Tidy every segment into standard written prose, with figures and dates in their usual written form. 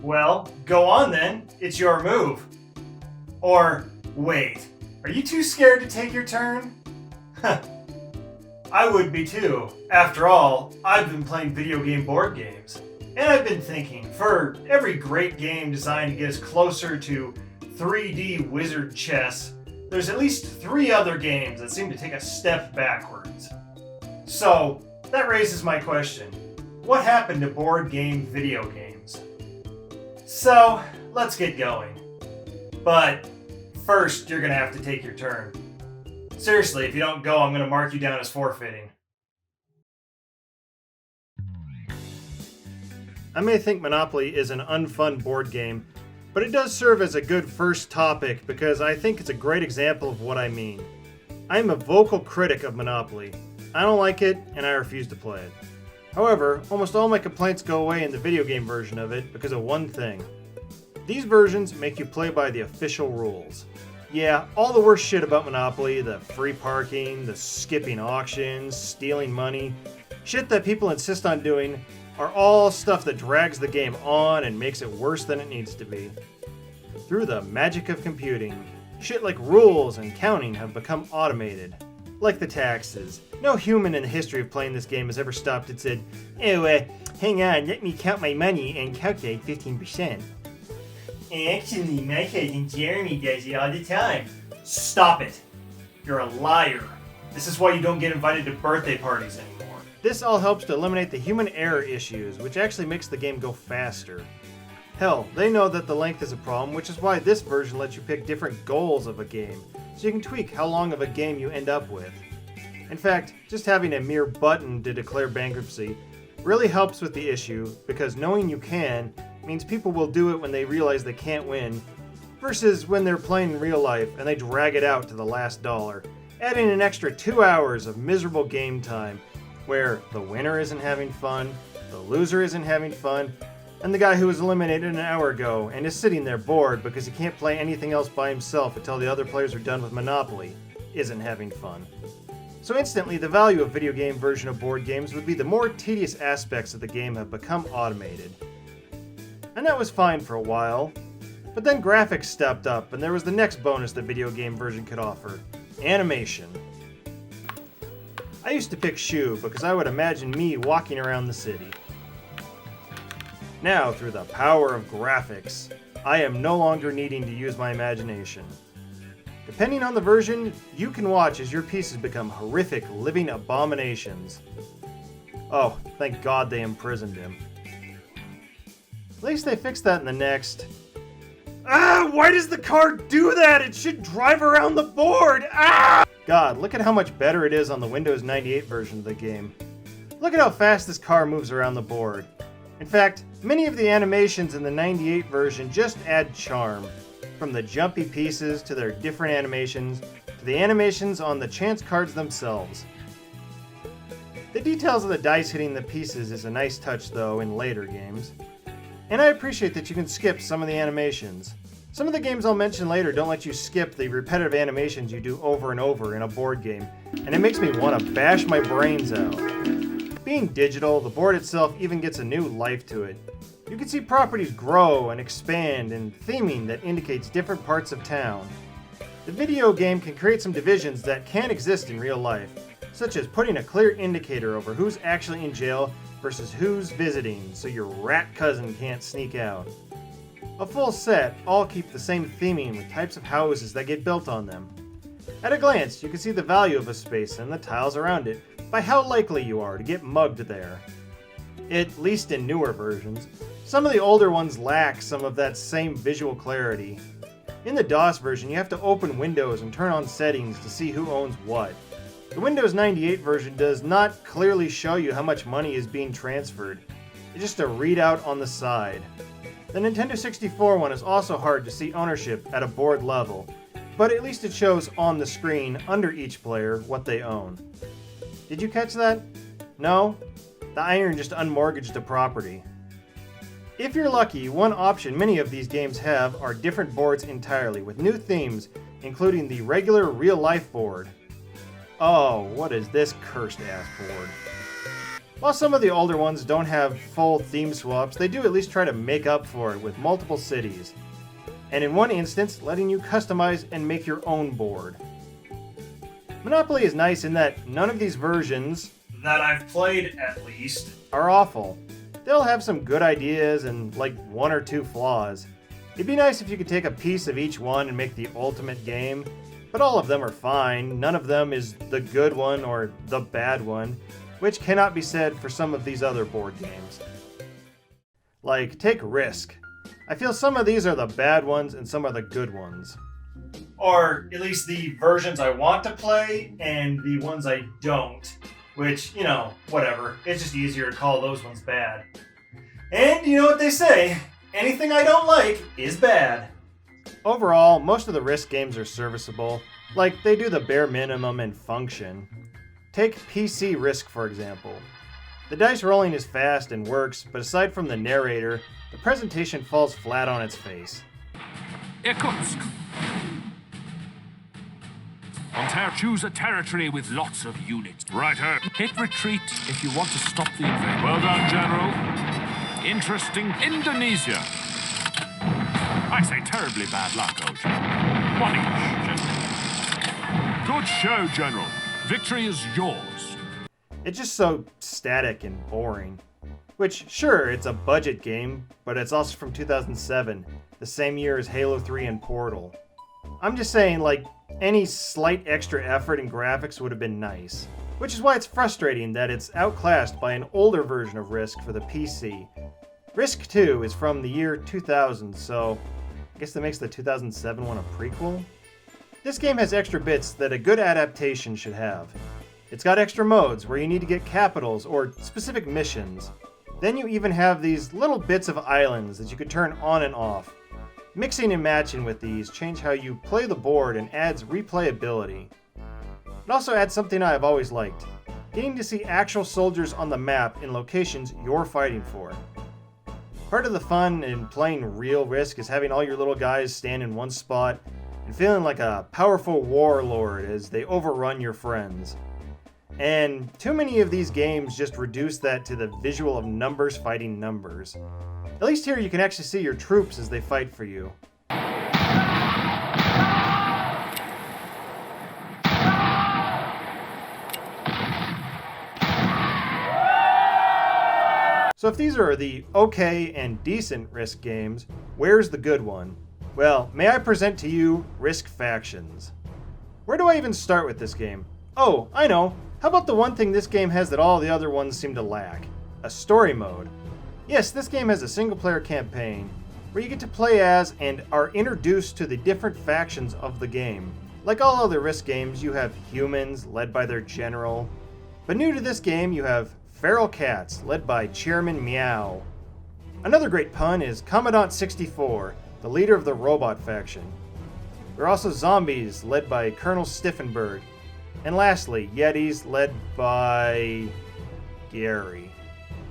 Well, go on then. It's your move. Or, wait, are you too scared to take your turn? I would be too. After all, I've been playing video game board games. And I've been thinking, for every great game designed to get us closer to 3D wizard chess, there's at least 3 other games that seem to take a step backwards. So, that raises my question. What happened to board game video games? So, let's get going. But first, you're gonna have to take your turn. Seriously, if you don't go, I'm gonna mark you down as forfeiting. I may think Monopoly is an unfun board game, but it does serve as a good first topic because I think it's a great example of what I mean. I am a vocal critic of Monopoly. I don't like it, and I refuse to play it. However, almost all my complaints go away in the video game version of it because of one thing. These versions make you play by the official rules. Yeah, all the worst shit about Monopoly, the free parking, the skipping auctions, stealing money, shit that people insist on doing, are all stuff that drags the game on and makes it worse than it needs to be. Through the magic of computing, shit like rules and counting have become automated. Like the taxes. No human in the history of playing this game has ever stopped and said, "Oh, hang on, let me count my money and calculate 15%. Actually, my cousin Jeremy does it all the time." Stop it. You're a liar. This is why you don't get invited to birthday parties anymore. This all helps to eliminate the human error issues, which actually makes the game go faster. Hell, they know that the length is a problem, which is why this version lets you pick different goals of a game, so you can tweak how long of a game you end up with. In fact, just having a mere button to declare bankruptcy really helps with the issue, because knowing you can means people will do it when they realize they can't win, versus when they're playing in real life and they drag it out to the last dollar, adding an extra 2 hours of miserable game time, where the winner isn't having fun, the loser isn't having fun, and the guy who was eliminated an hour ago and is sitting there bored because he can't play anything else by himself until the other players are done with Monopoly isn't having fun. So instantly, the value of video game version of board games would be the more tedious aspects of the game have become automated. And that was fine for a while, but then graphics stepped up and there was the next bonus the video game version could offer: animation. I used to pick Shu because I would imagine me walking around the city. Now, through the power of graphics, I am no longer needing to use my imagination. Depending on the version, you can watch as your pieces become horrific living abominations. Oh, thank God they imprisoned him. At least they fixed that in the next. Why does the car do that? It should drive around the board! God, look at how much better it is on the Windows 98 version of the game. Look at how fast this car moves around the board. In fact, many of the animations in the 98 version just add charm. From the jumpy pieces to their different animations, to the animations on the chance cards themselves. The details of the dice hitting the pieces is a nice touch though in later games. And I appreciate that you can skip some of the animations. Some of the games I'll mention later don't let you skip the repetitive animations you do over and over in a board game, and it makes me want to bash my brains out. Being digital, the board itself even gets a new life to it. You can see properties grow and expand and theming that indicates different parts of town. The video game can create some divisions that can't exist in real life, such as putting a clear indicator over who's actually in jail versus who's visiting so your rat cousin can't sneak out. A full set all keep the same theming with types of houses that get built on them. At a glance, you can see the value of a space and the tiles around it by how likely you are to get mugged there. At least in newer versions. Some of the older ones lack some of that same visual clarity. In the DOS version, you have to open Windows and turn on settings to see who owns what. The Windows 98 version does not clearly show you how much money is being transferred. It's just a readout on the side. The Nintendo 64 one is also hard to see ownership at a board level, but at least it shows on the screen under each player what they own. Did you catch that? No? The iron just unmortgaged the property. If you're lucky, one option many of these games have are different boards entirely, with new themes, including the regular real-life board. Oh, what is this cursed-ass board? While some of the older ones don't have full theme swaps, they do at least try to make up for it with multiple cities. And in one instance, letting you customize and make your own board. Monopoly is nice in that none of these versions, that I've played at least, are awful. They'll have some good ideas and like one or two flaws. It'd be nice if you could take a piece of each one and make the ultimate game, but all of them are fine. None of them is the good one or the bad one, which cannot be said for some of these other board games. Like, take Risk. I feel some of these are the bad ones and some are the good ones. Or at least the versions I want to play and the ones I don't. Which, whatever. It's just easier to call those ones bad. And you know what they say, anything I don't like is bad. Overall, most of the Risk games are serviceable. Like, they do the bare minimum and function. Take PC Risk, for example. The dice rolling is fast and works, but aside from the narrator, the presentation falls flat on its face. Irkutsk. Choose a territory with lots of units. Righto. Hit retreat if you want to stop the invasion. Well done, General. Interesting. Indonesia. I say terribly bad luck, Ojo. One each, General. Good show, General. Victory is yours. It's just so static and boring. Which, sure, it's a budget game, but it's also from 2007, the same year as Halo 3 and Portal. I'm just saying, any slight extra effort in graphics would have been nice. Which is why it's frustrating that it's outclassed by an older version of Risk for the PC. Risk 2 is from the year 2000, so I guess that makes the 2007 one a prequel? This game has extra bits that a good adaptation should have. It's got extra modes where you need to get capitals or specific missions. Then you even have these little bits of islands that you could turn on and off. Mixing and matching with these change how you play the board and adds replayability. It also adds something I've always liked, getting to see actual soldiers on the map in locations you're fighting for. Part of the fun in playing real Risk is having all your little guys stand in one spot and feeling like a powerful warlord as they overrun your friends. And too many of these games just reduce that to the visual of numbers fighting numbers. At least here you can actually see your troops as they fight for you. So if these are the okay and decent Risk games, where's the good one? Well, may I present to you Risk Factions. Where do I even start with this game? Oh, I know. How about the one thing this game has that all the other ones seem to lack? A story mode. Yes, this game has a single-player campaign, where you get to play as and are introduced to the different factions of the game. Like all other Risk games, you have humans, led by their general. But new to this game, you have feral cats, led by Chairman Meow. Another great pun is Commandant 64, the leader of the robot faction. There are also zombies, led by Colonel Stiffenberg. And lastly, Yetis, led by Gary.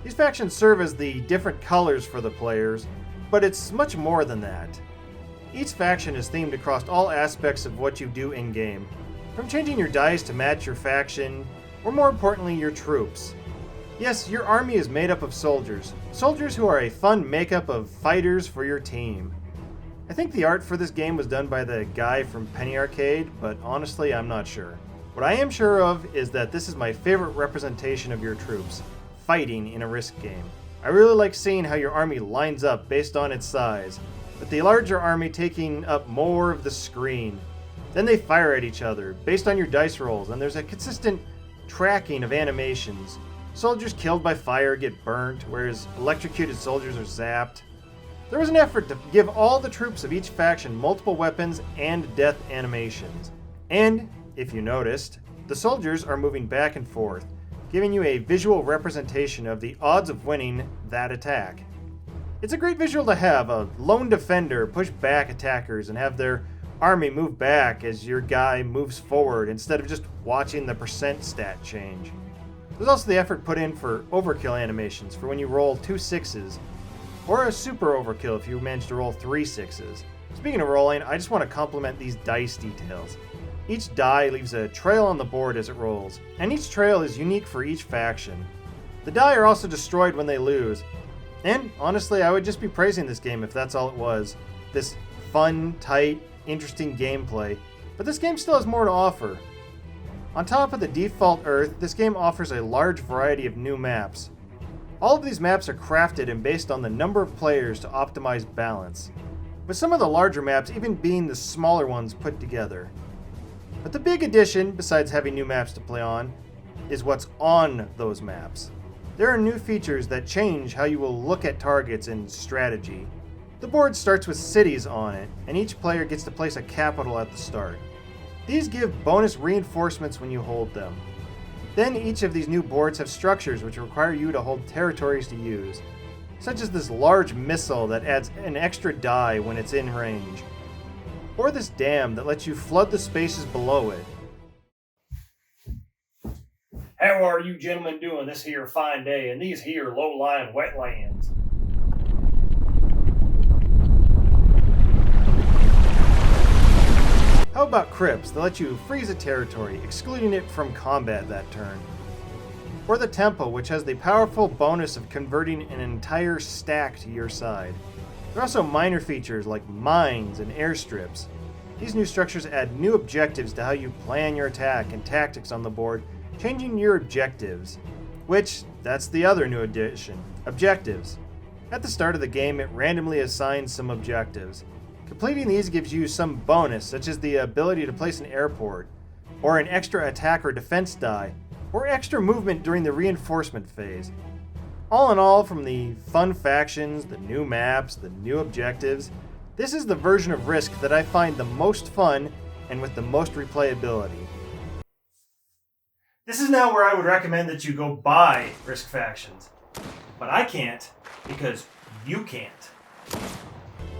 These factions serve as the different colors for the players, but it's much more than that. Each faction is themed across all aspects of what you do in-game, from changing your dice to match your faction, or more importantly, your troops. Yes, your army is made up of soldiers who are a fun makeup of fighters for your team. I think the art for this game was done by the guy from Penny Arcade, but honestly, I'm not sure. What I am sure of is that this is my favorite representation of your troops, fighting in a Risk game. I really like seeing how your army lines up based on its size, with the larger army taking up more of the screen. Then they fire at each other, based on your dice rolls, and there's a consistent tracking of animations. Soldiers killed by fire get burnt, whereas electrocuted soldiers are zapped. There was an effort to give all the troops of each faction multiple weapons and death animations. And, if you noticed, the soldiers are moving back and forth, giving you a visual representation of the odds of winning that attack. It's a great visual to have a lone defender push back attackers and have their army move back as your guy moves forward instead of just watching the percent stat change. There's also the effort put in for overkill animations for when you roll 2 6s, or a super overkill if you manage to roll 3 6s. Speaking of rolling, I just want to compliment these dice details. Each die leaves a trail on the board as it rolls, and each trail is unique for each faction. The die are also destroyed when they lose. And honestly, I would just be praising this game if that's all it was. This fun, tight, interesting gameplay. But this game still has more to offer. On top of the default Earth, this game offers a large variety of new maps. All of these maps are crafted and based on the number of players to optimize balance, with some of the larger maps even being the smaller ones put together. But the big addition, besides having new maps to play on, is what's on those maps. There are new features that change how you will look at targets in strategy. The board starts with cities on it, and each player gets to place a capital at the start. These give bonus reinforcements when you hold them. Then each of these new boards have structures which require you to hold territories to use, such as this large missile that adds an extra die when it's in range, or this dam that lets you flood the spaces below it. How are you gentlemen doing this here fine day in these here low-lying wetlands? How about crypts that let you freeze a territory, excluding it from combat that turn? Or the temple, which has the powerful bonus of converting an entire stack to your side. There are also minor features like mines and airstrips. These new structures add new objectives to how you plan your attack and tactics on the board, changing your objectives. Which, that's the other new addition, objectives. At the start of the game, it randomly assigns some objectives. Completing these gives you some bonus, such as the ability to place an airport, or an extra attack or defense die, or extra movement during the reinforcement phase. All in all, from the fun factions, the new maps, the new objectives, this is the version of Risk that I find the most fun and with the most replayability. This is now where I would recommend that you go buy Risk Factions. But I can't, because you can't.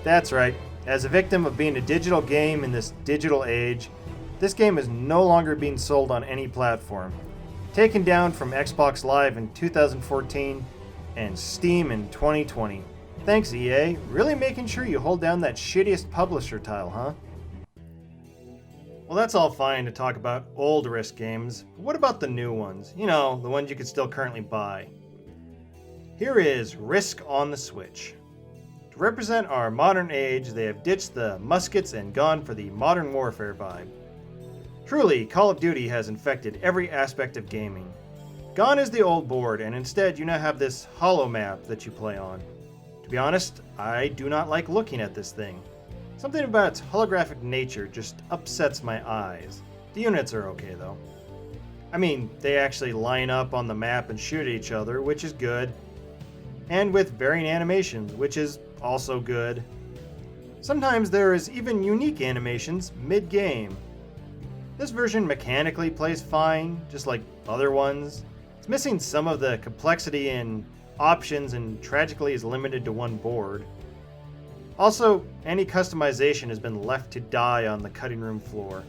That's right. As a victim of being a digital game in this digital age, this game is no longer being sold on any platform. Taken down from Xbox Live in 2014 and Steam in 2020. Thanks, EA. Really making sure you hold down that shittiest publisher tile, huh? Well, that's all fine to talk about old Risk games, but what about the new ones? You know, the ones you can still currently buy. Here is Risk on the Switch. To represent our modern age, they have ditched the muskets and gone for the modern warfare vibe. Truly, Call of Duty has infected every aspect of gaming. Gone is the old board, and instead you now have this hollow map that you play on. To be honest, I do not like looking at this thing. Something about its holographic nature just upsets my eyes. The units are okay though. I mean, they actually line up on the map and shoot at each other, which is good. And with varying animations, which is also good. Sometimes there is even unique animations mid-game. This version mechanically plays fine, just like other ones. It's missing some of the complexity in options and tragically is limited to one board. Also, any customization has been left to die on the cutting room floor.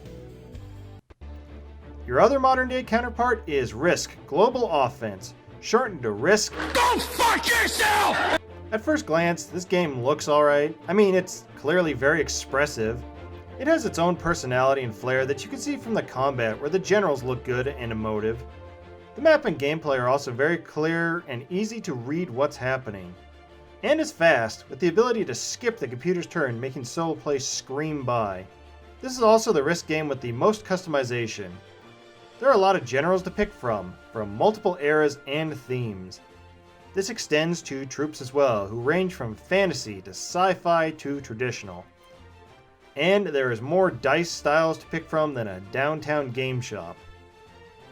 Your other modern day counterpart is Risk Global Offense, shortened to Risk. Go fuck yourself! At first glance, this game looks alright. I mean, it's clearly very expressive. It has its own personality and flair that you can see from the combat, where the generals look good and emotive. The map and gameplay are also very clear and easy to read what's happening. And is fast, with the ability to skip the computer's turn, making solo play scream by. This is also the Risk game with the most customization. There are a lot of generals to pick from multiple eras and themes. This extends to troops as well, who range from fantasy to sci-fi to traditional. And there is more dice styles to pick from than a downtown game shop.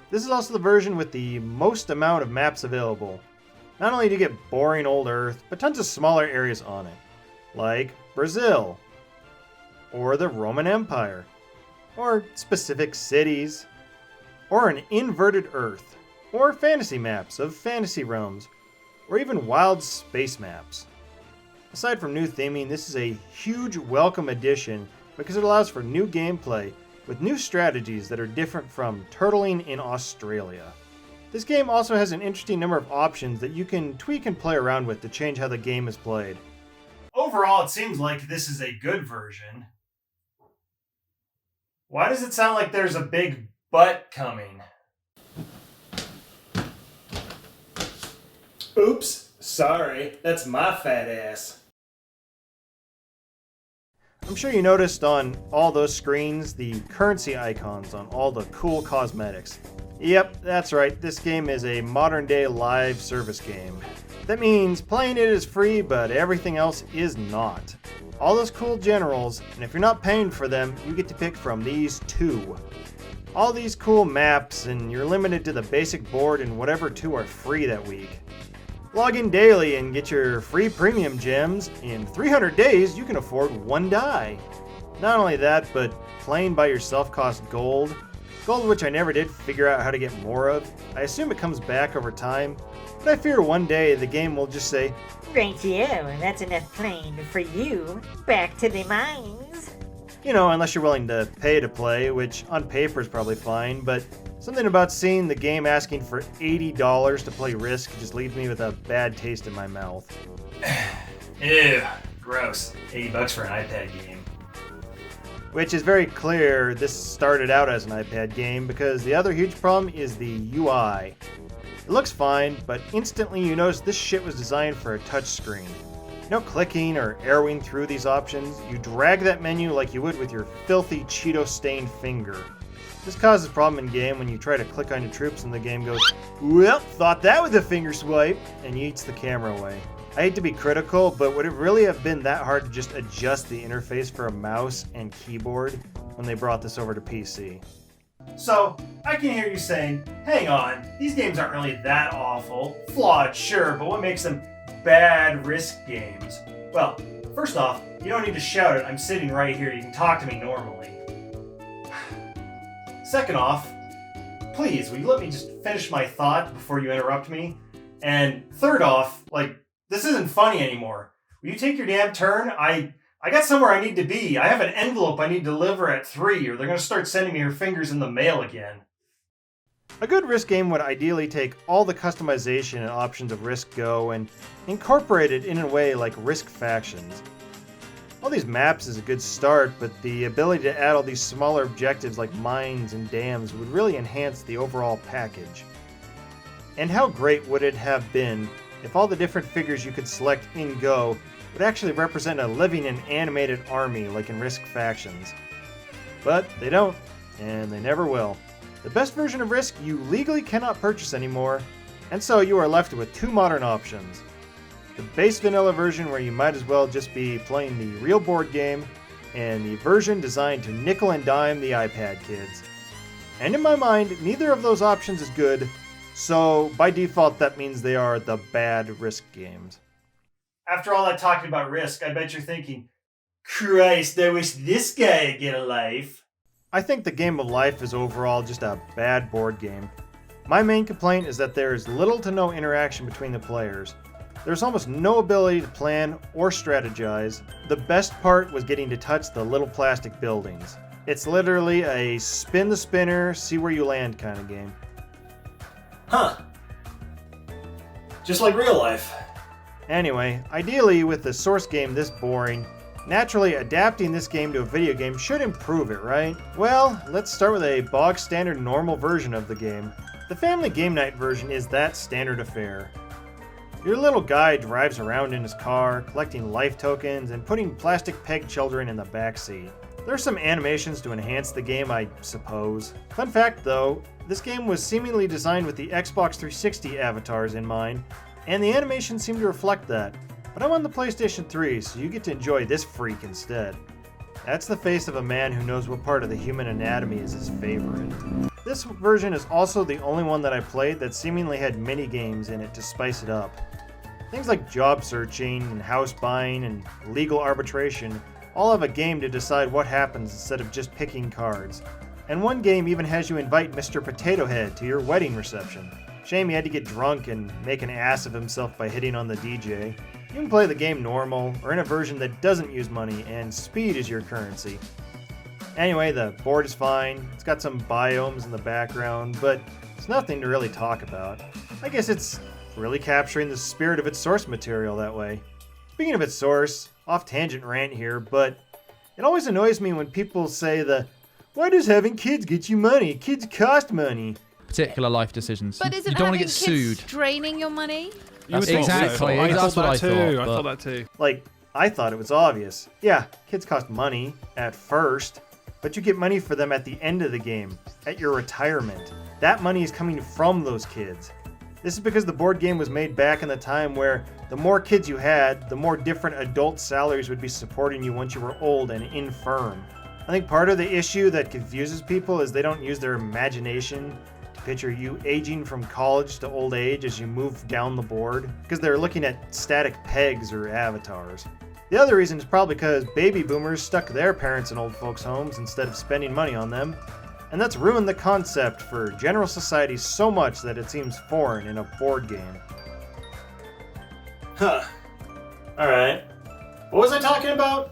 This is also the version with the most amount of maps available. Not only do you get boring old Earth, but tons of smaller areas on it, like Brazil, or the Roman Empire, or specific cities, or an inverted Earth, or fantasy maps of fantasy realms, or even wild space maps. Aside from new theming, this is a huge welcome addition because it allows for new gameplay with new strategies that are different from turtling in Australia. This game also has an interesting number of options that you can tweak and play around with to change how the game is played. Overall, it seems like this is a good version. Why does it sound like there's a big butt coming? Sorry, that's my fat ass. I'm sure you noticed on all those screens the currency icons on all the cool cosmetics. Yep, that's right, this game is a modern day live service game. That means playing it is free, but everything else is not. All those cool generals, and if you're not paying for them, you get to pick from these two. All these cool maps, and you're limited to the basic board and whatever two are free that week. Log in daily and get your free premium gems. In 300 days, you can afford 1 die. Not only that, but playing by yourself costs gold. Gold which I never did figure out how to get more of. I assume it comes back over time, but I fear one day the game will just say, "Rightio, that's enough playing for you. Back to the mines." You know, unless you're willing to pay to play, which on paper is probably fine, but something about seeing the game asking for $80 to play Risk just leaves me with a bad taste in my mouth. Ew, gross. $80 for an iPad game. Which is very clear this started out as an iPad game because the other huge problem is the UI. It looks fine, but instantly you notice this shit was designed for a touchscreen. No clicking or arrowing through these options, you drag that menu like you would with your filthy Cheeto-stained finger. This causes problem in game when you try to click on your troops and the game goes, "Well, thought that was a finger swipe," and yeets the camera away. I hate to be critical, but would it really have been that hard to just adjust the interface for a mouse and keyboard when they brought this over to PC? So, I can hear you saying, hang on, these games aren't really that awful. Flawed, sure, but what makes them bad Risk games? Well, first off, you don't need to shout it. I'm sitting right here. You can talk to me normally. Second off, please, will you let me just finish my thought before you interrupt me? And third off, this isn't funny anymore. Will you take your damn turn? I got somewhere I need to be. I have an envelope I need to deliver at 3, or they're going to start sending me your fingers in the mail again. A good Risk game would ideally take all the customization and options of Risk Go and incorporate it in a way like Risk Factions. All these maps is a good start, but the ability to add all these smaller objectives like mines and dams would really enhance the overall package. And how great would it have been if all the different figures you could select in Go would actually represent a living and animated army like in Risk Factions. But they don't, and they never will. The best version of Risk you legally cannot purchase anymore, and so you are left with two modern options. The base vanilla version where you might as well just be playing the real board game, and the version designed to nickel and dime the iPad kids. And in my mind, neither of those options is good, so by default that means they are the bad Risk games. After all that talking about Risk, I bet you're thinking, Christ, I wish this guy would get a life. I think the game of life is overall just a bad board game. My main complaint is that there is little to no interaction between the players. There's almost no ability to plan or strategize. The best part was getting to touch the little plastic buildings. It's literally a spin the spinner, see where you land kind of game. Huh. Just like real life. Anyway, ideally with the source game this boring, naturally adapting this game to a video game should improve it, right? Well, let's start with a bog standard normal version of the game. The family game night version is that standard affair. Your little guy drives around in his car, collecting life tokens and putting plastic peg children in the back seat. There are some animations to enhance the game, I suppose. Fun fact though, this game was seemingly designed with the Xbox 360 avatars in mind, and the animations seem to reflect that. But I'm on the PlayStation 3, so you get to enjoy this freak instead. That's the face of a man who knows what part of the human anatomy is his favorite. This version is also the only one that I played that seemingly had mini games in it to spice it up. Things like job searching and house buying and legal arbitration all have a game to decide what happens instead of just picking cards. And one game even has you invite Mr. Potato Head to your wedding reception. Shame he had to get drunk and make an ass of himself by hitting on the DJ. You can play the game normal, or in a version that doesn't use money, and speed is your currency. Anyway, the board is fine, it's got some biomes in the background, but it's nothing to really talk about. I guess it's really capturing the spirit of its source material that way. Speaking of its source, off-tangent rant here, but it always annoys me when people say why does having kids get you money? Kids cost money. Particular life decisions. But isn't you don't want having to get kids sued. draining your money? You would think so. Exactly, I that's thought what that I too. thought, I but- thought that too. Like, I thought it was obvious. Yeah, kids cost money at first, but you get money for them at the end of the game, at your retirement. That money is coming from those kids. This is because the board game was made back in the time where the more kids you had, the more different adult salaries would be supporting you once you were old and infirm. I think part of the issue that confuses people is they don't use their imagination to picture you aging from college to old age as you move down the board, because they're looking at static pegs or avatars. The other reason is probably because baby boomers stuck their parents in old folks' homes instead of spending money on them, and that's ruined the concept for general society so much that it seems foreign in a board game. Huh. Alright. What was I talking about?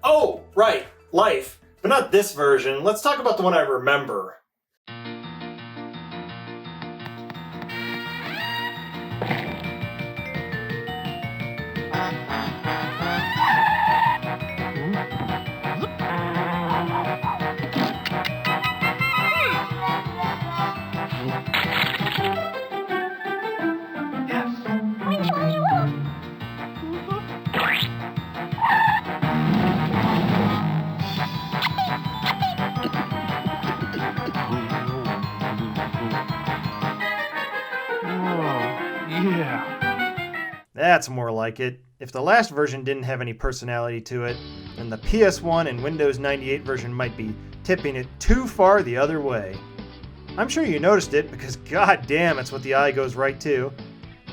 Oh, right. Life. But not this version. Let's talk about the one I remember. That's more like it. If the last version didn't have any personality to it, then the PS1 and Windows 98 version might be tipping it too far the other way. I'm sure you noticed it because goddamn it's what the eye goes right to.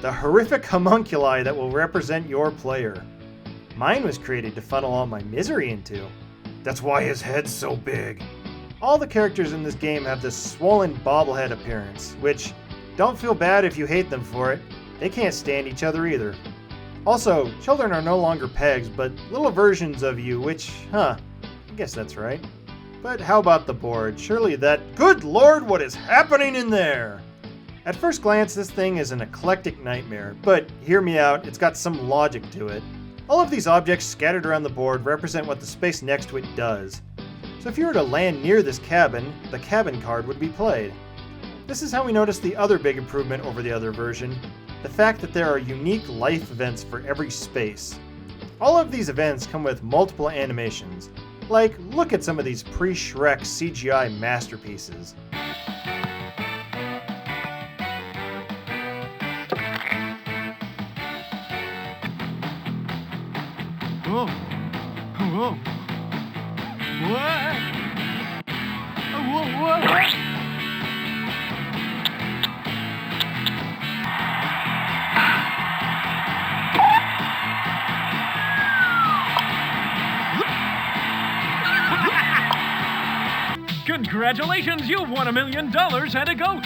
The horrific homunculi that will represent your player. Mine was created to funnel all my misery into. That's why his head's so big. All the characters in this game have this swollen bobblehead appearance, which, don't feel bad if you hate them for it. They can't stand each other either. Also, children are no longer pegs, but little versions of you, which, I guess that's right. But how about the board? Surely that, good lord, what is happening in there? At first glance, this thing is an eclectic nightmare, but hear me out, it's got some logic to it. All of these objects scattered around the board represent what the space next to it does. So if you were to land near this cabin, the cabin card would be played. This is how we notice the other big improvement over the other version, the fact that there are unique life events for every space. All of these events come with multiple animations. Like, look at some of these pre-Shrek CGI masterpieces. Whoa. Whoa. What? What? Congratulations, you've won $1 million and a goat!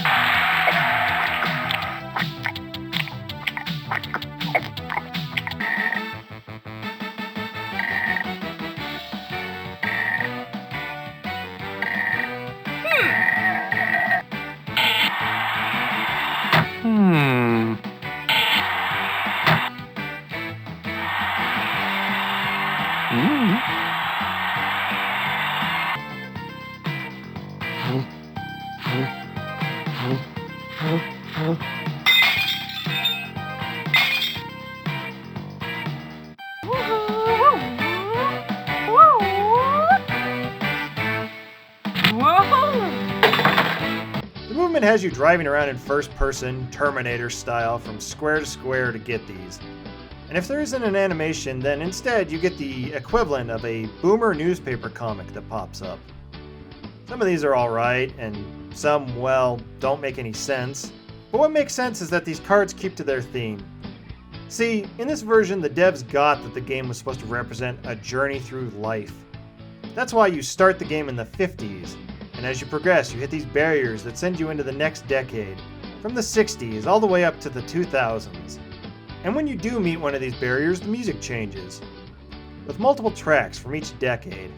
The movement has you driving around in first person, Terminator style, from square to square to get these. And if there isn't an animation, then instead you get the equivalent of a boomer newspaper comic that pops up. Some of these are alright, and some, well, don't make any sense. But what makes sense is that these cards keep to their theme. See, in this version, the devs got that the game was supposed to represent a journey through life. That's why you start the game in the 50s, and as you progress, you hit these barriers that send you into the next decade, from the 60s all the way up to the 2000s. And when you do meet one of these barriers, the music changes, with multiple tracks from each decade.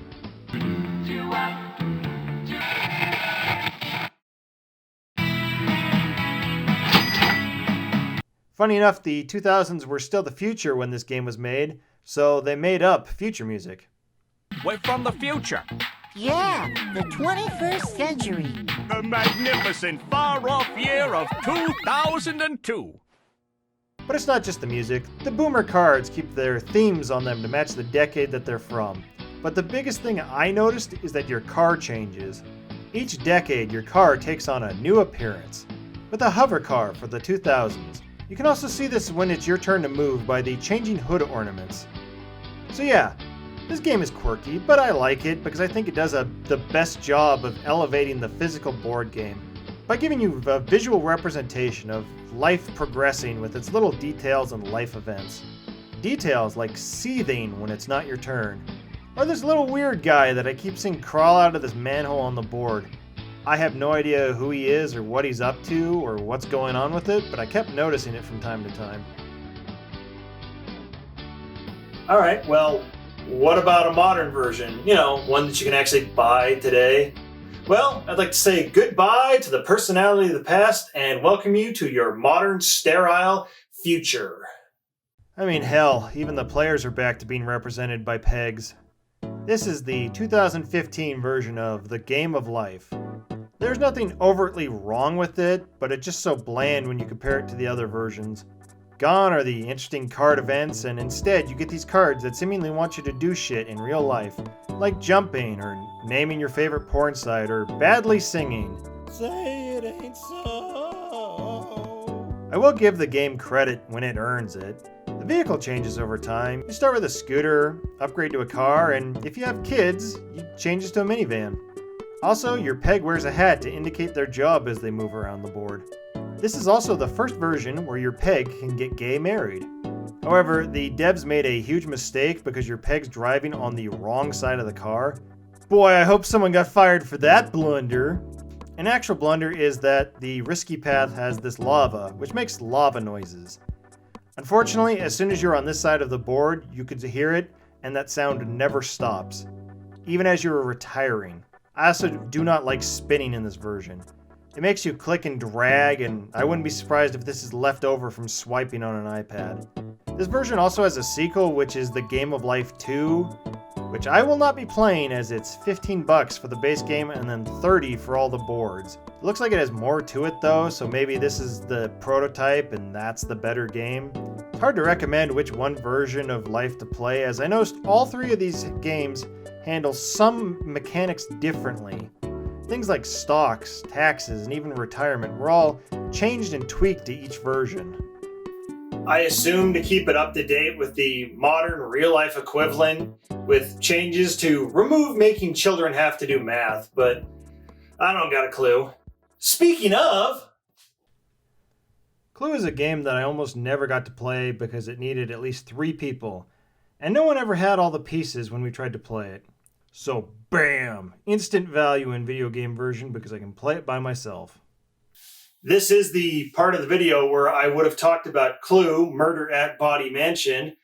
Funny enough, the 2000s were still the future when this game was made, so they made up future music. We're from the future. Yeah, the 21st century. The magnificent far-off year of 2002. But it's not just the music. The boomer cards keep their themes on them to match the decade that they're from. But the biggest thing I noticed is that your car changes. Each decade, your car takes on a new appearance. With a hover car for the 2000s. You can also see this when it's your turn to move by the changing hood ornaments. So yeah, this game is quirky, but I like it because I think it does the best job of elevating the physical board game by giving you a visual representation of life progressing with its little details and life events. Details like seething when it's not your turn, or this little weird guy that I keep seeing crawl out of this manhole on the board. I have no idea who he is or what he's up to or what's going on with it, but I kept noticing it from time to time. Alright, well, what about a modern version? You know, one that you can actually buy today? Well, I'd like to say goodbye to the personality of the past and welcome you to your modern, sterile future. I mean, hell, even the players are back to being represented by pegs. This is the 2015 version of The Game of Life. There's nothing overtly wrong with it, but it's just so bland when you compare it to the other versions. Gone are the interesting card events, and instead you get these cards that seemingly want you to do shit in real life, like jumping, or naming your favorite porn site, or badly singing. Say it ain't so. I will give the game credit when it earns it. The vehicle changes over time. You start with a scooter, upgrade to a car, and if you have kids, you change to a minivan. Also, your peg wears a hat to indicate their job as they move around the board. This is also the first version where your peg can get gay married. However, the devs made a huge mistake because your peg's driving on the wrong side of the car. Boy, I hope someone got fired for that blunder. An actual blunder is that the risky path has this lava, which makes lava noises. Unfortunately, as soon as you're on this side of the board, you could hear it, and that sound never stops, even as you're retiring. I also do not like spinning in this version. It makes you click and drag, and I wouldn't be surprised if this is left over from swiping on an iPad. This version also has a sequel, which is The Game of Life 2, which I will not be playing as it's $15 for the base game and then $30 for all the boards. It looks like it has more to it though, so maybe this is the prototype and that's the better game. It's hard to recommend which one version of Life to play, as I noticed all three of these games handle some mechanics differently. Things like stocks, taxes, and even retirement were all changed and tweaked to each version. I assume to keep it up to date with the modern real-life equivalent, with changes to remove making children have to do math, but I don't got a clue. Speaking of... Clue is a game that I almost never got to play because it needed at least 3 people, and no one ever had all the pieces when we tried to play it. So bam! Instant value in video game version because I can play it by myself. This is the part of the video where I would have talked about Clue, Murder at Body Mansion,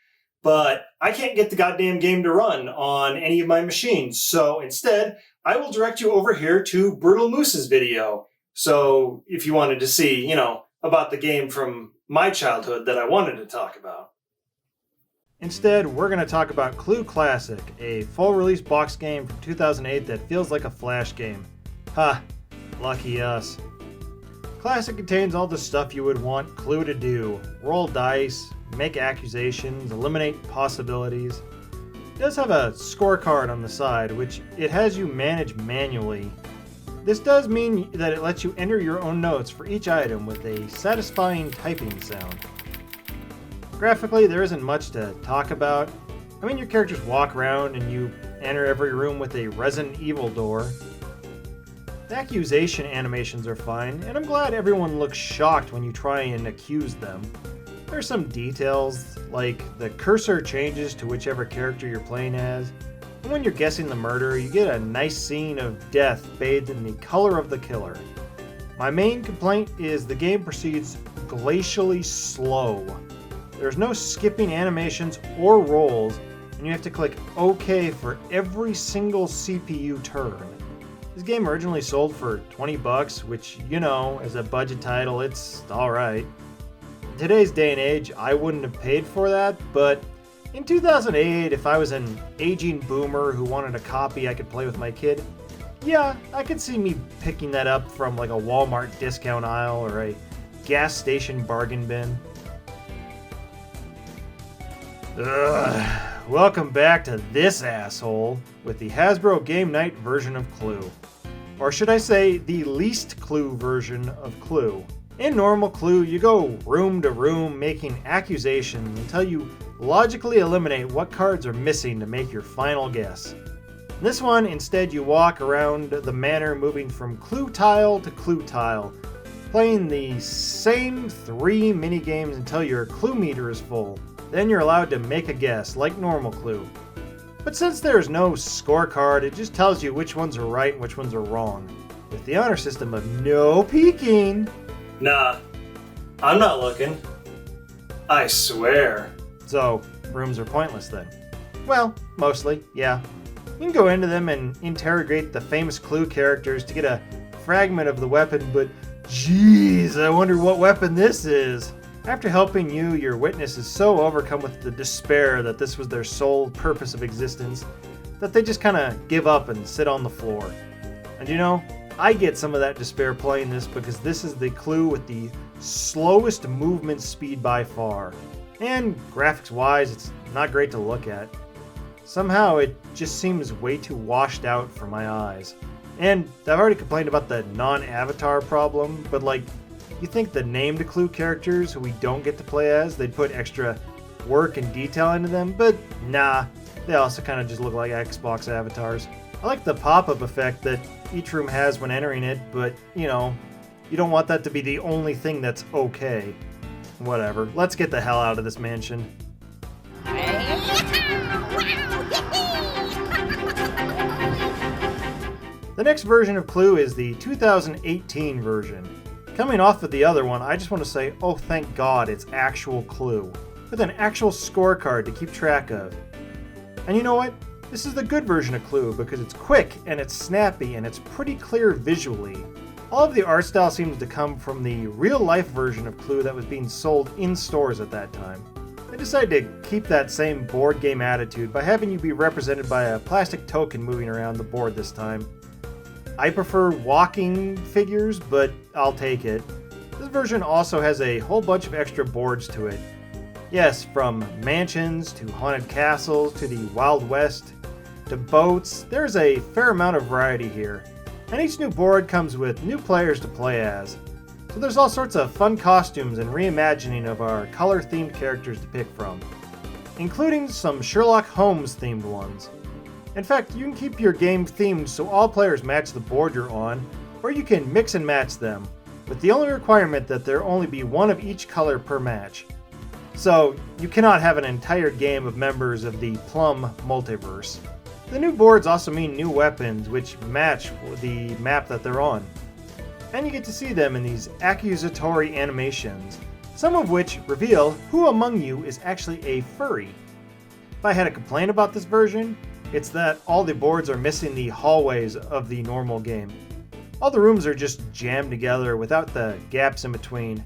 but I can't get the goddamn game to run on any of my machines, so instead, I will direct you over here to Brutal Moose's video. So if you wanted to see, you know, about the game from my childhood that I wanted to talk about. Instead, we're going to talk about Clue Classic, a full-release box game from 2008 that feels like a Flash game. Ha! Lucky us. Classic contains all the stuff you would want Clue to do. Roll dice, make accusations, eliminate possibilities. It does have a scorecard on the side, which it has you manage manually. This does mean that it lets you enter your own notes for each item with a satisfying typing sound. Graphically, there isn't much to talk about. I mean, your characters walk around and you enter every room with a Resident Evil door. The accusation animations are fine, and I'm glad everyone looks shocked when you try and accuse them. There are some details, like the cursor changes to whichever character you're playing as, and when you're guessing the murder, you get a nice scene of death bathed in the color of the killer. My main complaint is the game proceeds glacially slow. There's no skipping animations or rolls, and you have to click OK for every single CPU turn. This game originally sold for $20, which, you know, as a budget title, it's alright. In today's day and age, I wouldn't have paid for that, but in 2008, if I was an aging boomer who wanted a copy I could play with my kid, yeah, I could see me picking that up from like a Walmart discount aisle or a gas station bargain bin. Welcome back to this asshole with the Hasbro Game Night version of Clue. Or should I say, the least Clue version of Clue. In normal Clue, you go room to room making accusations until you logically eliminate what cards are missing to make your final guess. In this one, instead, you walk around the manor moving from clue tile to clue tile, playing the same 3 minigames until your clue meter is full. Then you're allowed to make a guess, like normal Clue. But since there's no scorecard, it just tells you which ones are right and which ones are wrong, with the honor system of no peeking. Nah, I'm not looking. I swear. So, rooms are pointless then. Well, mostly, yeah. You can go into them and interrogate the famous Clue characters to get a fragment of the weapon, but jeez, I wonder what weapon this is. After helping you, your witness is so overcome with the despair that this was their sole purpose of existence that they just kind of give up and sit on the floor. And you know, I get some of that despair playing this because this is the Clue with the slowest movement speed by far. And graphics-wise, it's not great to look at. Somehow, it just seems way too washed out for my eyes. And I've already complained about the non-avatar problem, but like, you think the named Clue characters who we don't get to play as, they'd put extra work and detail into them, but nah, they also kind of just look like Xbox avatars. I like the pop-up effect that each room has when entering it, but, you know, you don't want that to be the only thing that's okay. Whatever, let's get the hell out of this mansion. The next version of Clue is the 2018 version. Coming off of the other one, I just want to say, oh thank God it's actual Clue, with an actual scorecard to keep track of. And you know what? This is the good version of Clue because it's quick and it's snappy and it's pretty clear visually. All of the art style seems to come from the real-life version of Clue that was being sold in stores at that time. They decided to keep that same board game attitude by having you be represented by a plastic token moving around the board this time. I prefer walking figures, but I'll take it. This version also has a whole bunch of extra boards to it. Yes, from mansions to haunted castles to the Wild West to boats, there's a fair amount of variety here. And each new board comes with new players to play as. So there's all sorts of fun costumes and reimagining of our color-themed characters to pick from, including some Sherlock Holmes-themed ones. In fact, you can keep your game themed so all players match the board you're on, or you can mix and match them, with the only requirement that there only be one of each color per match. So, you cannot have an entire game of members of the Plum multiverse. The new boards also mean new weapons, which match the map that they're on. And you get to see them in these accusatory animations, some of which reveal who among you is actually a furry. If I had a complaint about this version, it's that all the boards are missing the hallways of the normal game. All the rooms are just jammed together without the gaps in between.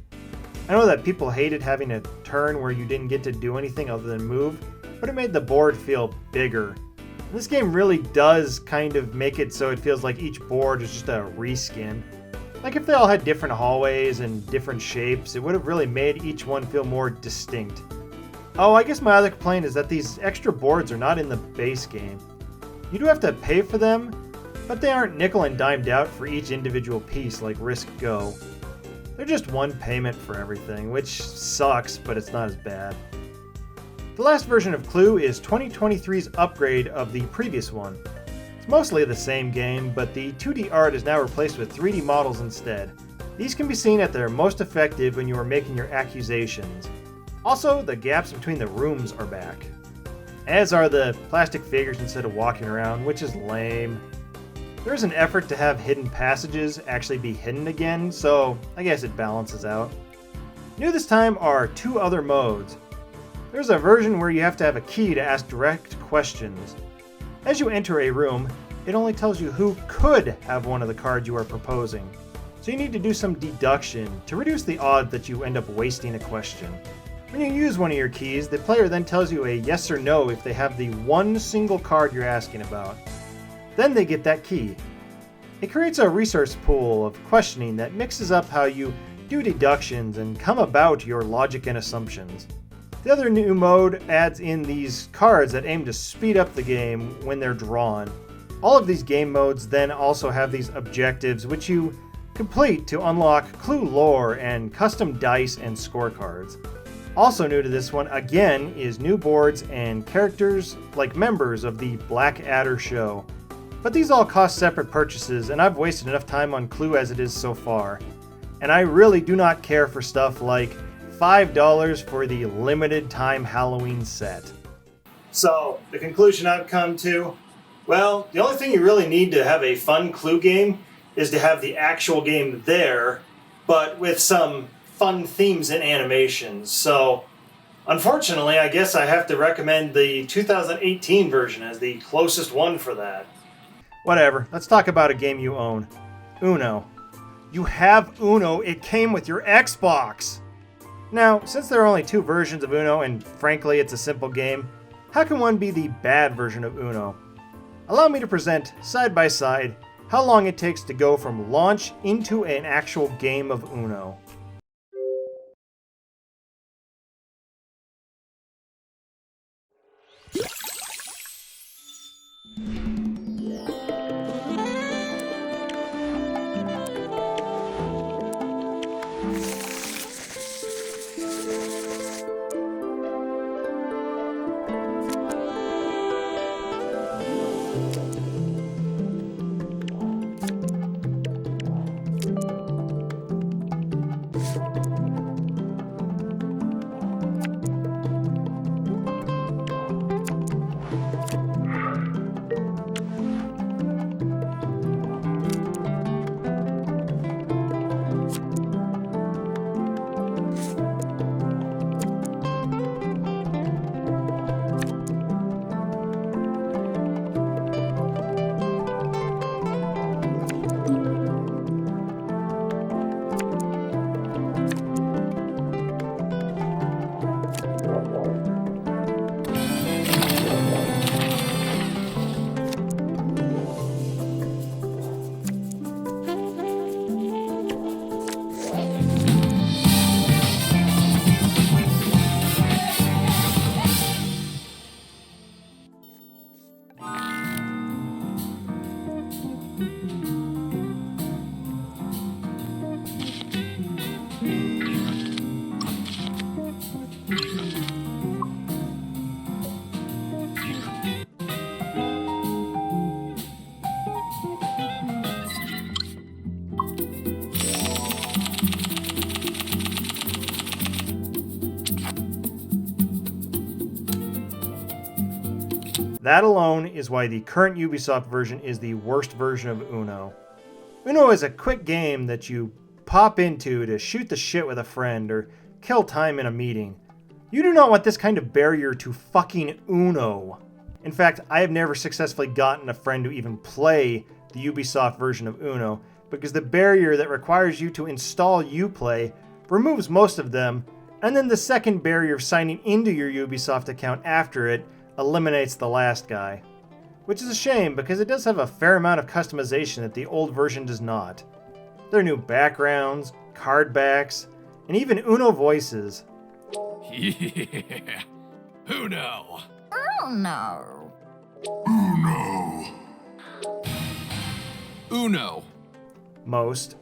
I know that people hated having a turn where you didn't get to do anything other than move, but it made the board feel bigger. This game really does kind of make it so it feels like each board is just a reskin. Like if they all had different hallways and different shapes, it would have really made each one feel more distinct. Oh, I guess my other complaint is that these extra boards are not in the base game. You do have to pay for them, but they aren't nickel and dimed out for each individual piece like Risk Go. They're just one payment for everything, which sucks, but it's not as bad. The last version of Clue is 2023's upgrade of the previous one. It's mostly the same game, but the 2D art is now replaced with 3D models instead. These can be seen at their most effective when you are making your accusations. Also, the gaps between the rooms are back. As are the plastic figures instead of walking around, which is lame. There is an effort to have hidden passages actually be hidden again, so I guess it balances out. New this time are 2 other modes. There's a version where you have to have a key to ask direct questions. As you enter a room, it only tells you who could have one of the cards you are proposing. So you need to do some deduction to reduce the odds that you end up wasting a question. When you use one of your keys, the player then tells you a yes or no if they have the one single card you're asking about. Then they get that key. It creates a resource pool of questioning that mixes up how you do deductions and come about your logic and assumptions. The other new mode adds in these cards that aim to speed up the game when they're drawn. All of these game modes then also have these objectives which you complete to unlock clue lore and custom dice and scorecards. Also new to this one, again, is new boards and characters like members of the Black Adder show. But these all cost separate purchases, and I've wasted enough time on Clue as it is so far. And I really do not care for stuff like $5 for the limited time Halloween set. So, the conclusion I've come to, well, the only thing you really need to have a fun Clue game is to have the actual game there, but with some fun themes and animations. So, unfortunately, I guess I have to recommend the 2018 version as the closest one for that. Whatever, let's talk about a game you own. Uno. You have Uno, it came with your Xbox! Now, since there are only two versions of Uno, and frankly it's a simple game, how can one be the bad version of Uno? Allow me to present, side by side, how long it takes to go from launch into an actual game of Uno. That alone is why the current Ubisoft version is the worst version of Uno. Uno is a quick game that you pop into to shoot the shit with a friend or kill time in a meeting. You do not want this kind of barrier to fucking Uno. In fact, I have never successfully gotten a friend to even play the Ubisoft version of Uno because the barrier that requires you to install Uplay removes most of them, and then the second barrier of signing into your Ubisoft account after it eliminates the last guy. Which is a shame because it does have a fair amount of customization that the old version does not. There are new backgrounds, card backs, and even Uno voices. Yeah. Uno. Oh no. Uno. Most,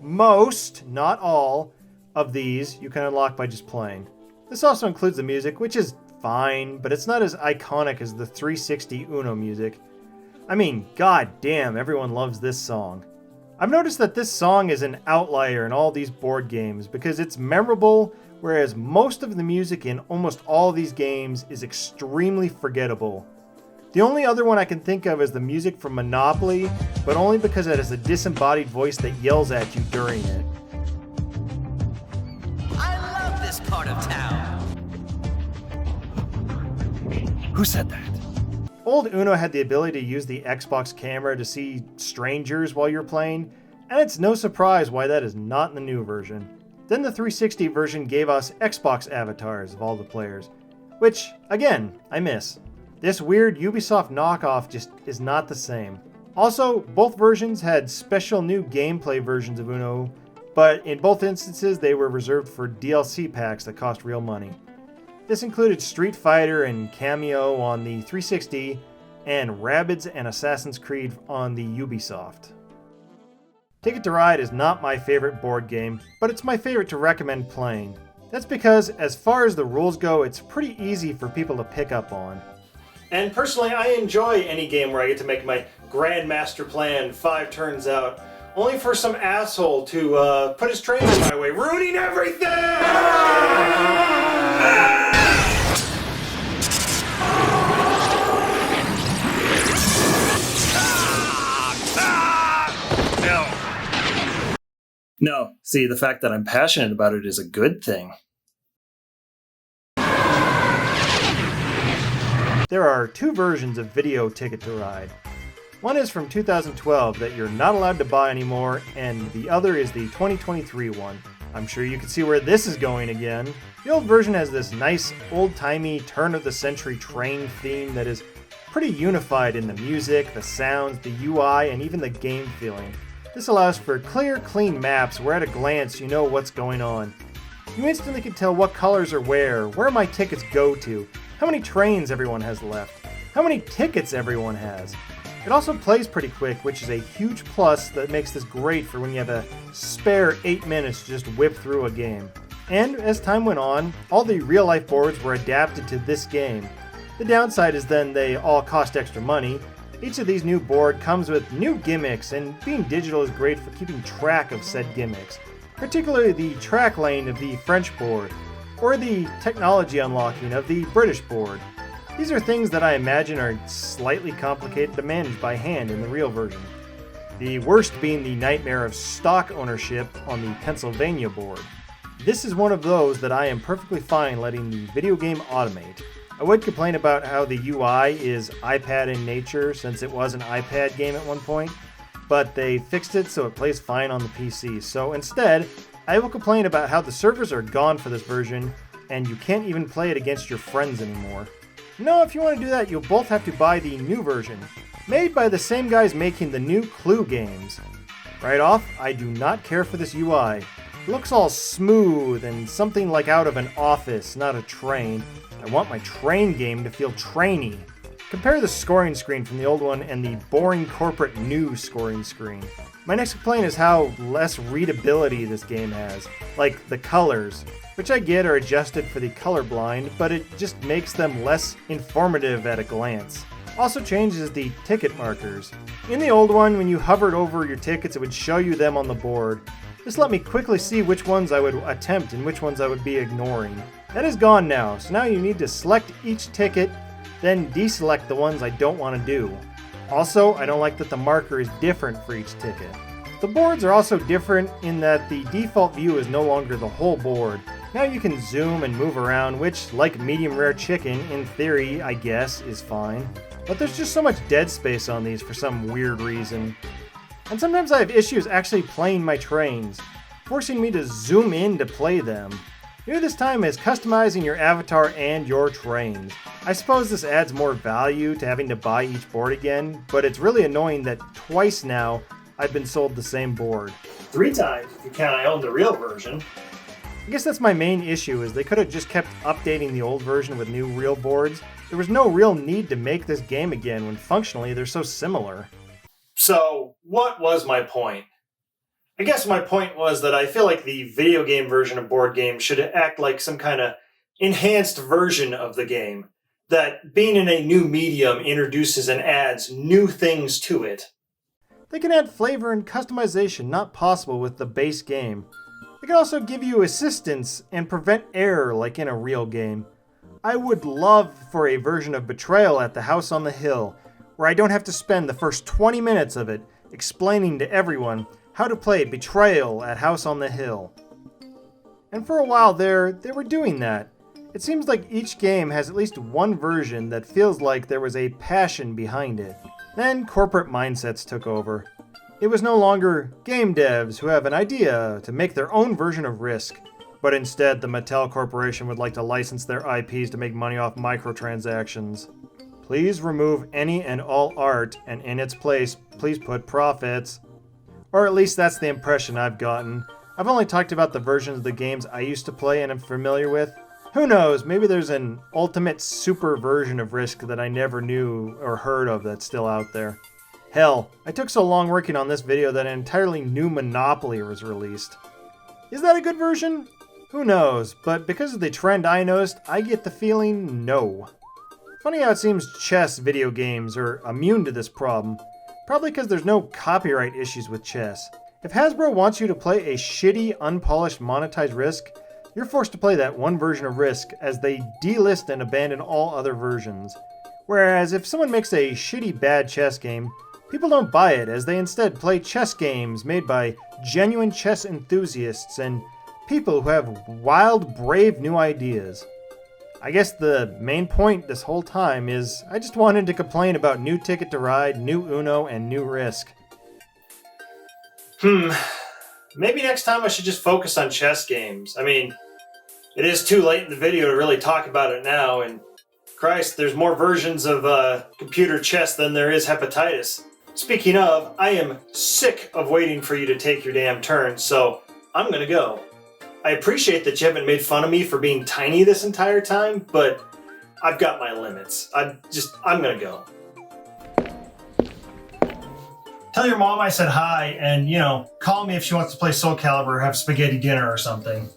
not all, of these you can unlock by just playing. This also includes the music, which is fine, but it's not as iconic as the 360 Uno music. I mean, god damn, everyone loves this song. I've noticed that this song is an outlier in all these board games because it's memorable, whereas most of the music in almost all these games is extremely forgettable. The only other one I can think of is the music from Monopoly, but only because it has a disembodied voice that yells at you during it. I love this part of town. Who said that? Old Uno had the ability to use the Xbox camera to see strangers while you're playing, and it's no surprise why that is not in the new version. Then the 360 version gave us Xbox avatars of all the players, which, again, I miss. This weird Ubisoft knockoff just is not the same. Also, both versions had special new gameplay versions of Uno, but in both instances they were reserved for DLC packs that cost real money. This included Street Fighter and Cameo on the 360, and Rabbids and Assassin's Creed on the Ubisoft. Ticket to Ride is not my favorite board game, but it's my favorite to recommend playing. That's because, as far as the rules go, it's pretty easy for people to pick up on. And personally, I enjoy any game where I get to make my grand master plan 5 turns out, only for some asshole to put his trains in my way, ruining everything! No, see, the fact that I'm passionate about it is a good thing. There are 2 versions of Video Ticket to Ride. One is from 2012 that you're not allowed to buy anymore, and the other is the 2023 one. I'm sure you can see where this is going again. The old version has this nice, old-timey, turn-of-the-century train theme that is pretty unified in the music, the sounds, the UI, and even the game feeling. This allows for clear, clean maps where at a glance you know what's going on. You instantly can tell what colors are where my tickets go to, how many trains everyone has left, how many tickets everyone has. It also plays pretty quick, which is a huge plus that makes this great for when you have a spare 8 minutes to just whip through a game. And as time went on, all the real-life boards were adapted to this game. The downside is then they all cost extra money. Each of these new boards comes with new gimmicks, and being digital is great for keeping track of said gimmicks, particularly the track lane of the French board, or the technology unlocking of the British board. These are things that I imagine are slightly complicated to manage by hand in the real version. The worst being the nightmare of stock ownership on the Pennsylvania board. This is one of those that I am perfectly fine letting the video game automate. I would complain about how the UI is iPad in nature since it was an iPad game at one point, but they fixed it so it plays fine on the PC. So instead, I will complain about how the servers are gone for this version and you can't even play it against your friends anymore. No, if you want to do that, you'll both have to buy the new version, made by the same guys making the new Clue games. Right off, I do not care for this UI. It looks all smooth and something like out of an office, not a train. I want my train game to feel trainy. Compare the scoring screen from the old one and the boring corporate new scoring screen. My next complaint is how less readability this game has, like the colors, which I get are adjusted for the colorblind, but it just makes them less informative at a glance. Also changes the ticket markers. In the old one, when you hovered over your tickets, it would show you them on the board. This let me quickly see which ones I would attempt and which ones I would be ignoring. That is gone now, so now you need to select each ticket, then deselect the ones I don't want to do. Also, I don't like that the marker is different for each ticket. The boards are also different in that the default view is no longer the whole board. Now you can zoom and move around, which, like medium rare chicken, in theory, I guess, is fine. But there's just so much dead space on these for some weird reason. And sometimes I have issues actually playing my trains, forcing me to zoom in to play them. New this time is customizing your avatar and your trains. I suppose this adds more value to having to buy each board again, but it's really annoying that twice now I've been sold the same board. 3 times if you count I own the real version. I guess that's my main issue, is they could have just kept updating the old version with new real boards. There was no real need to make this game again when functionally they're so similar. So, what was my point? I guess my point was that I feel like the video game version of board games should act like some kind of enhanced version of the game. That being in a new medium introduces and adds new things to it. They can add flavor and customization not possible with the base game. They can also give you assistance and prevent error like in a real game. I would love for a version of Betrayal at the House on the Hill, where I don't have to spend the first 20 minutes of it explaining to everyone how to play Betrayal at House on the Hill. And for a while there, they were doing that. It seems like each game has at least one version that feels like there was a passion behind it. Then corporate mindsets took over. It was no longer game devs who have an idea to make their own version of Risk, but instead the Mattel Corporation would like to license their IPs to make money off microtransactions. Please remove any and all art, and in its place, please put profits. Or at least that's the impression I've gotten. I've only talked about the versions of the games I used to play and am familiar with. Who knows, maybe there's an ultimate super version of Risk that I never knew or heard of that's still out there. Hell, I took so long working on this video that an entirely new Monopoly was released. Is that a good version? Who knows, but because of the trend I noticed, I get the feeling no. Funny how it seems chess video games are immune to this problem. Probably because there's no copyright issues with chess. If Hasbro wants you to play a shitty, unpolished, monetized Risk, you're forced to play that one version of Risk as they delist and abandon all other versions. Whereas if someone makes a shitty bad chess game, people don't buy it as they instead play chess games made by genuine chess enthusiasts and people who have wild, brave new ideas. I guess the main point this whole time is I just wanted to complain about new Ticket to Ride, new Uno, and new Risk. Maybe next time I should just focus on chess games. I mean, it is too late in the video to really talk about it now, and Christ, there's more versions of computer chess than there is hepatitis. Speaking of, I am sick of waiting for you to take your damn turn, so I'm gonna go. I appreciate that you haven't made fun of me for being tiny this entire time, but I've got my limits. I'm gonna go. Tell your mom I said hi, and, call me if she wants to play Soul Calibur or have spaghetti dinner or something.